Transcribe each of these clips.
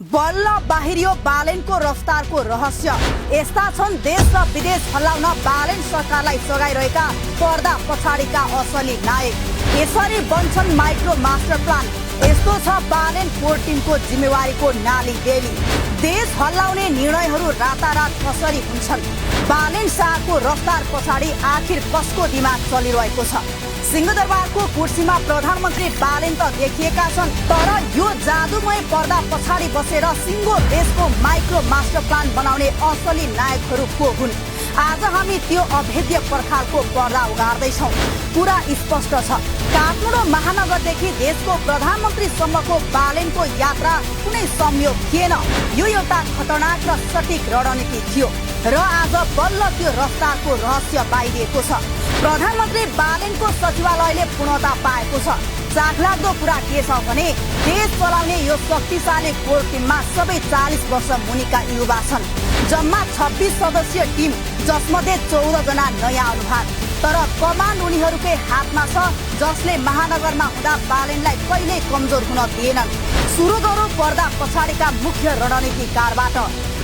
बल्ल बाहिरियो बालेनको रफ्तारको रहस्य। यस्ता छन् देश र विदेश हल्लाउन बालेन सरकारलाई सघाइरहेका पर्दा पछाडिका असली नायक। यसरी बन्छन् माइक्रो मास्टर प्लान। यस्तो छ बालेन कोर टिमको जिम्मेवारीको नाली बेली। देश हल्लाउने निर्णयहरू रातारात कसरी हुन्छन्? बालेन शाहको रफ्तार पछाडि आखिर कसको दिमाग चलिरहेको छ? सिंहदरबारको कुर्सीमा प्रधानमन्त्री बालेन त देखिएका छन्, तर यो जादुमय पर्दा पछाडि बसेर सिंगो देशको माइक्रो मास्टर प्लान बनाउने असली नायकहरू को हुन्? आज हामी त्यो अभेद्य पर्खालको पर्दा उगार्दैछौँ। कुरा स्पष्ट छ, काठमाडौँ महानगरदेखि देशको प्रधानमन्त्रीसम्मको बालेनको यात्रा कुनै संयोग थिएन। यो एउटा खतरनाक र सटिक रणनीति थियो र आज बल्ल त्यो रफ्तारको रहस्य बाहिरिएको छ। प्रधानमन्त्री बालेनको सचिवालयले पूर्णता पाएको छ। चाखलाग्दो कुरा के छ भने देश चलाउने यो शक्तिशाली कोर टिममा सबै 40 वर्ष मुनिका युवा छन्। जम्मा 26 सदस्यीय टिम, जसमध्ये 14 जना नयाँ अनुहार। तर कमान्ड उनीहरूकै हातमा छ, जसले महानगरमा हुँदा बालेनलाई कहिल्यै कमजोर हुन दिएनन्। सुरु गरौँ पर्दा पछाडिका मुख्य रणनीतिकारबाट।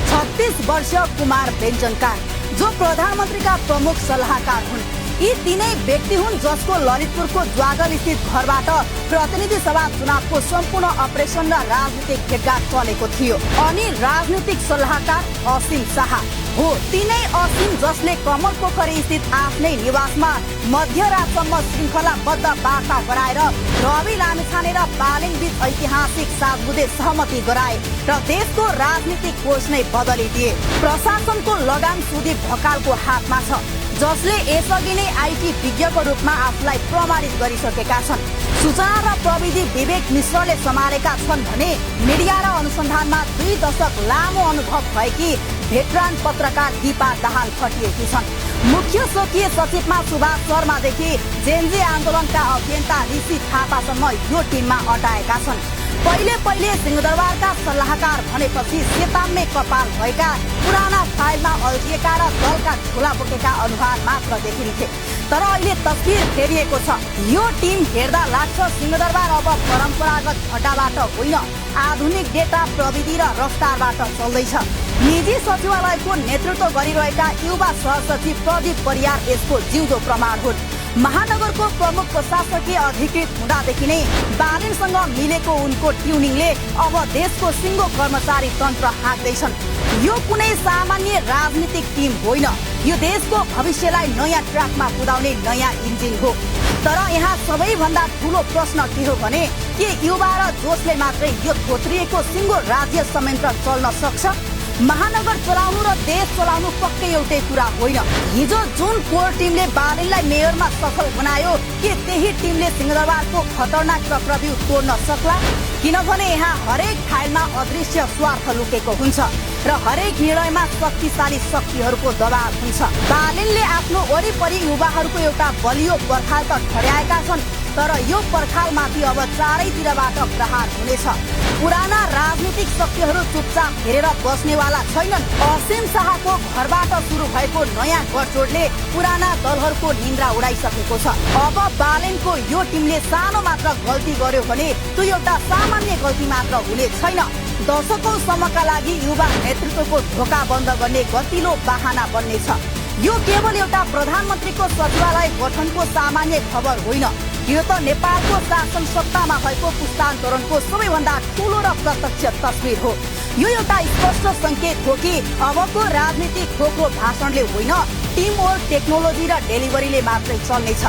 36 वर्षीय कुमार बेञ्जनकार, जो प्रधानमन्त्रीका प्रमुख सल्लाहकार हुन्। यी तीनै व्यक्ति हुन् जसको ललितपुरको ज्वागल स्थित घरबाट प्रतिनिधि सभा चुनावको सम्पूर्ण अपरेसन र राजनीतिक भेटघाट चलेको थियो। अनि राजनीतिक सल्लाहकार असीम शाह हो। तिनै असीम जसले कमल पोखरी स्थित आफ्नै निवासमा मध्यरातसम्म श्रृङ्खलाबद्ध वार्ता गराएर रवि लामिछाने र बालेन बीच ऐतिहासिक सातबुँदे सहमति गराए र देशको राजनीतिक कोर्स नै बदलिदिए। प्रशासनको लगाम सुदीप ढकालको हातमा छ, जसले यसअघि नै आइटी विज्ञको रूपमा आफूलाई प्रमाणित गरिसकेका छन्। सूचना र प्रविधि विवेक मिश्रले सम्हालेका छन् भने मिडिया र अनुसन्धानमा 2 दशक लामो अनुभव भएकी भेटरान पत्रकार दीपा दाहाल खटिएकी छन्। मुख्य स्वकीय सचिवमा सुभाष शर्मादेखि जेनजी आन्दोलनका अभियन्ता ऋषि थापासम्म यो टिममा अटाएका छन्। पहिले सिंहदरबारका सल्लाहकार भनेपछि सेताम्मे कपाल भएका, पुराना फाइलमा अल्झिएका र दलका झोला बोकेका अनुहार मात्र देखिन्थे। तर अहिले तस्बिर फेरिएको छ। यो टिम हेर्दा लाग्छ सिंहदरबार अब परम्परागत भट्टाबाट होइन, आधुनिक डेटा प्रविधि र रफ्तारबाट चल्दैछ। निजी सचिवालयको नेतृत्व गरिरहेका युवा सहसचिव प्रदीप परियार यसको जिउँदो प्रमाण हुन्। महानगरको प्रमुख प्रशासकीय अधिकृत हुँदादेखि नै बालेनसँग मिलेको उनको ट्युनिङले अब देशको सिङ्गो कर्मचारी तन्त्र हाँक्दैछन्। यो कुनै सामान्य राजनीतिक टिम होइन, यो देशको भविष्यलाई नयाँ ट्र्याकमा कुदाउने नयाँ इन्जिन हो। तर यहाँ सबैभन्दा ठुलो प्रश्न के हो भने के युवा र जोसले मात्रै यो थोत्रिएको सिङ्गो राज्य संयन्त्र चल्न सक्छ? महानगर चलाउनु र देश चलाउनु पक्कै एउटै कुरा होइन। हिजो जुन कोर टिमले बालेनलाई मेयरमा सफल बनायो, के त्यही टिमले सिंहदरबारको खतरनाक चक्रव्यूह तोड्न सक्ला? किनभने यहाँ हरेक फाइलमा अदृश्य स्वार्थ लुकेको हुन्छ र हरेक निर्णयमा शक्तिशाली शक्तिहरूको दबाव हुन्छ। बालेनले आफ्नो वरिपरि युवाहरूको एउटा बलियो पर्खाल त ठड्याएका छन्, तर यो पर्खालमाथि अब चारैतिरबाट प्रहार हुनेछ। पुराना राजनीतिक शक्तिहरू चुपचाप हेरेर बस्नेवाला छैनन्। असीम शाहको घरबाट सुरु भएको नयाँ गठजोडले पुराना दलहरूको निन्द्रा उडाइसकेको छ। अब बालेनको यो टिमले सानो मात्र गल्ती गर्यो भने त्यो एउटा सामान्य गल्ती मात्र हुने छैन, दशकौंसम्मका लागि युवा नेतृत्वको ढोका बन्द गर्ने गतिलो बहाना बन्नेछ। यो केवल एउटा प्रधानमन्त्रीको सचिवालय गठनको सामान्य खबर होइन, यो त नेपालको शासन सत्तामा भएको पुस्तान्तरणको सबैभन्दा ठुलो र प्रत्यक्ष तस्बिर हो। यो एउटा स्पष्ट संकेत हो कि अबको राजनीति खोक्रो भाषणले होइन, टिमवर्क, टेक्नोलोजी र डेलिभरीले मात्रै चल्नेछ।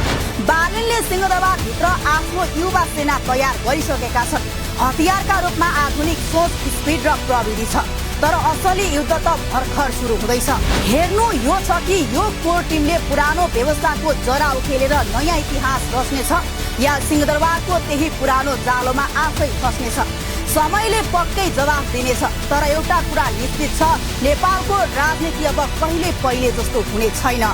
बालेनले सिंहदरबारभित्र आफ्नो युवा सेना तयार गरिसकेका छन्। हतियारका रूपमा आधुनिक सोच, स्पिड र प्रविधि छ। तर असली युद्ध त भर्खर सुरु हुँदैछ। हेर्नु यो छ कि यो कोर टिमले पुरानो व्यवस्थाको जरा उखेलेर नयाँ इतिहास रच्नेछ या सिंहदरबारको त्यही पुरानो जालोमा आफै फस्नेछ। समयले पक्कै जवाफ दिनेछ। तर एउटा कुरा निश्चित छ, नेपालको राजनीति अब कहिले पहिले जस्तो हुने छैन।